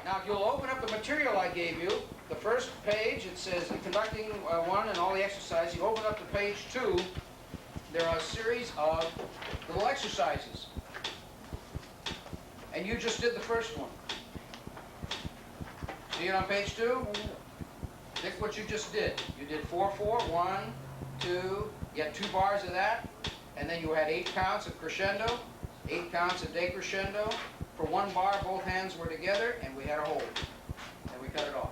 Now, if you'll open up the material I gave you, the first page, it says conducting one and all the exercises. You open up to page 2, there are a series of little exercises. And you just did the first one. See it on page 2? Think what you just did. You did 4/4, 1, 2, you had 2 bars of that, and then you had 8 counts of crescendo, 8 counts of decrescendo. For 1 bar, both hands were together, and we had a hold. And we cut it off.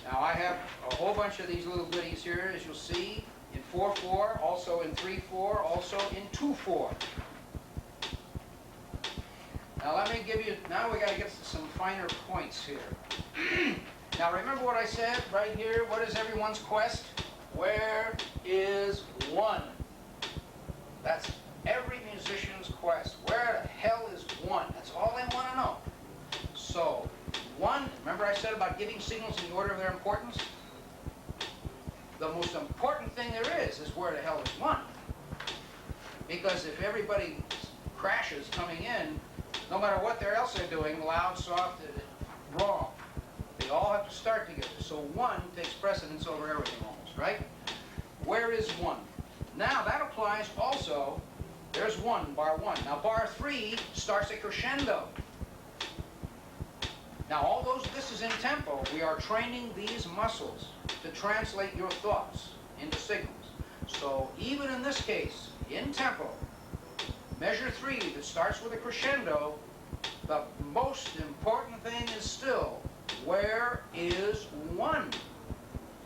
Now I have a whole bunch of these little goodies here, as you'll see, in 4/4, also in 3/4, also in 2/4. Now let me give you, now we got to get to some finer points here. Now remember what I said right here, what is everyone's quest? Where is 1? That's every musician's quest. Where the hell is 1? That's all they want to know. So, 1, remember I said about giving signals in the order of their importance? The most important thing there is where the hell is 1. Because if everybody crashes coming in, no matter what else they're doing, loud, soft, wrong. They all have to start together. So 1 takes precedence over everything almost, right? Where is 1? Now that applies also, there's 1, bar 1. Now bar 3 starts a crescendo. Now all those, this is in tempo. We are training these muscles to translate your thoughts into signals. So even in this case, in tempo, measure 3 that starts with a crescendo, the most important thing is still, where is 1?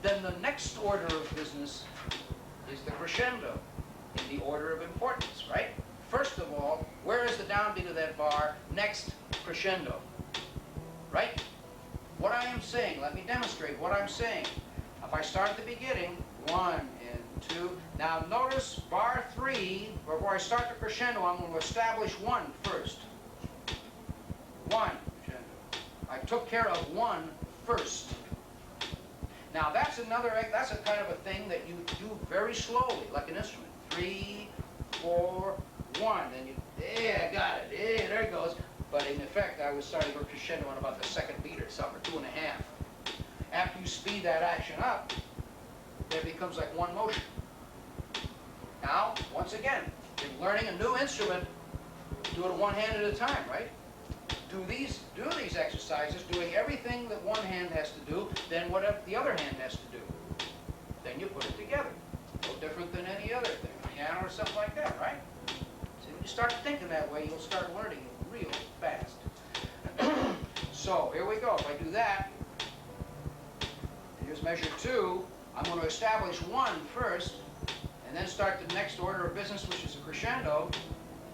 Then the next order of business is the crescendo in the order of importance, right? First of all, where is the downbeat of that bar? Next, crescendo, right? What I am saying, let me demonstrate what I'm saying. If I start at the beginning, 1 and 2, now notice bar 3, before I start the crescendo, I'm going to establish 1 first. 1, crescendo. I took care of 1 first. Now that's a kind of a thing that you do very slowly, like an instrument. 3, 4, 1, and you, yeah, I got it, yeah, there it goes. But in effect, I was starting to go crescendo on about the 2nd beat or something, or 2.5. After you speed that action up, it becomes like 1 motion. Now, once again, in learning a new instrument, do it 1 hand at a time, right? Do these exercises, doing everything that 1 hand has to do, then whatever the other hand has to do. Then you put it together. No different than any other thing, piano or something like that, right? So when you start thinking that way, you'll start learning real fast. So here we go. If I do that, here's measure 2. I'm going to establish 1 first, and then start the next order of business, which is a crescendo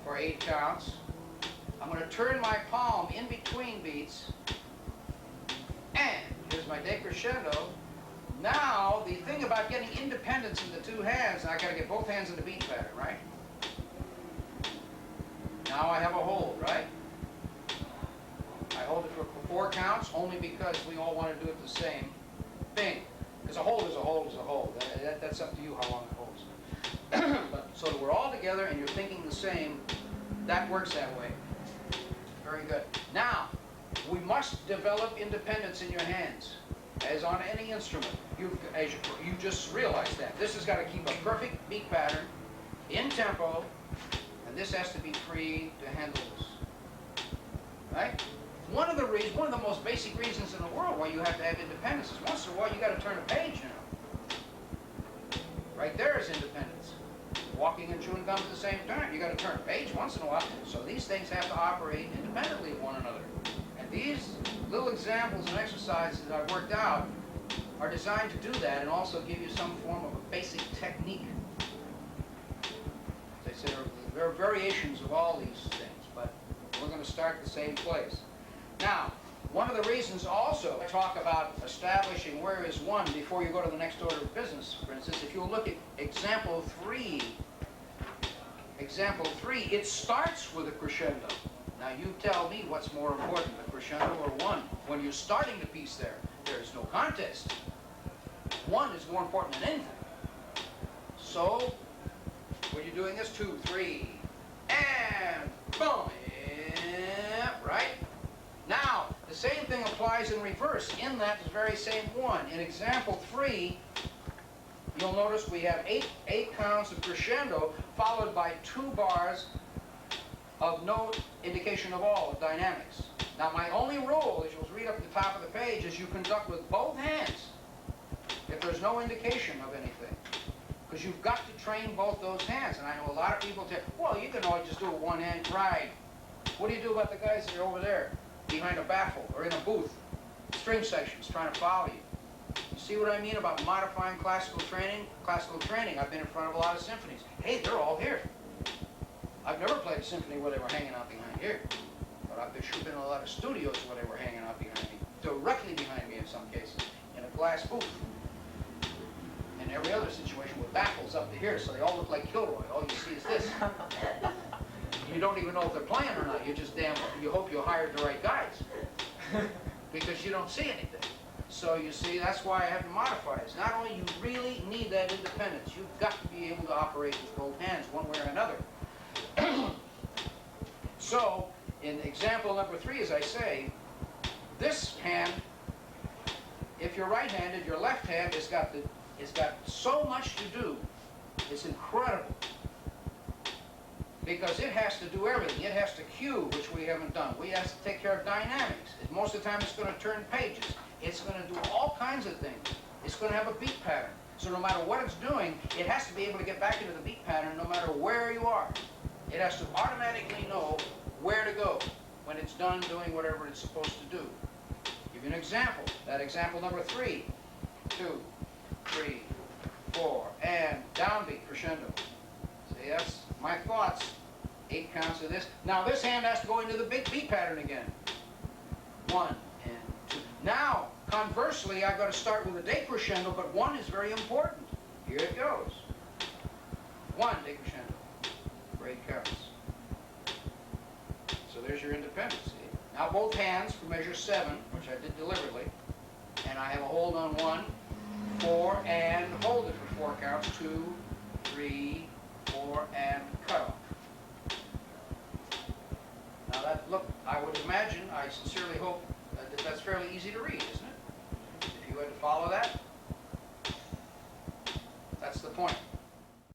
for 8 counts. I'm going to turn my palm in between beats, and here's my decrescendo. Now, the thing about getting independence in the 2 hands, I got to get both hands in the beat pattern, right? Now I have a hold, right? I hold it for 4 counts only because we all want to do it the same thing. Because a hold is a hold is a hold. That's up to you how long it holds. But, so that we're all together and you're thinking the same, that works that way. Very good. Now, we must develop independence in your hands, as on any instrument. You just realized that. This has got to keep a perfect beat pattern, in tempo, and this has to be free to handle this. Right? One of the most basic reasons in the world why you have to have independence is once in a while you got to turn a page, you know. Right there is independence. Walking and chewing gum at the same time. You got to turn a page once in a while. So these things have to operate independently of one another. And these little examples and exercises that I've worked out are designed to do that and also give you some form of a basic technique. As I said, there are variations of all these things, but we're going to start at the same place. Now, one of the reasons also I talk about establishing where is 1 before you go to the next order of business, for instance, if you look at example 3, it starts with a crescendo. Now you tell me what's more important, a crescendo or 1. When you're starting the piece there is no contest. 1 is more important than anything. So, when you're doing this, 2, 3, and boom, right? Now, exercise in reverse in that very same one. In example 3, you'll notice we have eight counts of crescendo followed by 2 bars of no indication of all of dynamics. Now my only rule, as you'll read up at the top of the page, is you conduct with both hands if there's no indication of anything. Because you've got to train both those hands. And I know a lot of people say, well, you can always just do a one-hand ride. What do you do about the guys that are over there behind a baffle or in a booth, string sections, trying to follow you? You see what I mean about modifying classical training? Classical training, I've been in front of a lot of symphonies. Hey, they're all here. I've never played a symphony where they were hanging out behind here. But I've sure been in a lot of studios where they were hanging out behind me, directly behind me in some cases, in a glass booth. In every other situation with baffles up to here, so they all look like Kilroy. All you see is this. You don't even know if they're playing or not. You just you hope you hired the right guys. Because you don't see anything. So you see, that's why I have to modify this. Not only you really need that independence, you've got to be able to operate with both hands one way or another. So, in example number 3, as I say, this hand, if you're right-handed, your left hand has got so much to do. It's incredible. Because it has to do everything. It has to cue, which we haven't done. We have to take care of dynamics. Most of the time it's going to turn pages. It's going to do all kinds of things. It's going to have a beat pattern. So no matter what it's doing, it has to be able to get back into the beat pattern no matter where you are. It has to automatically know where to go when it's done doing whatever it's supposed to do. Give you an example. That example number 3. 2, 3, 4, and downbeat crescendo. See, that's my thoughts. 8 counts of this. Now this hand has to go into the big beat pattern again. 1 and 2. Now, conversely, I've got to start with a decrescendo, but 1 is very important. Here it goes. 1 decrescendo. Great counts. So there's your independence. See? Now both hands for measure 7, which I did deliberately, and I have a hold on 1, 4, and hold it for 4 counts. 2, 3, 4, and cut off. Now that, look, I would imagine, I sincerely hope that that's fairly easy to read, isn't it? If you had to follow that.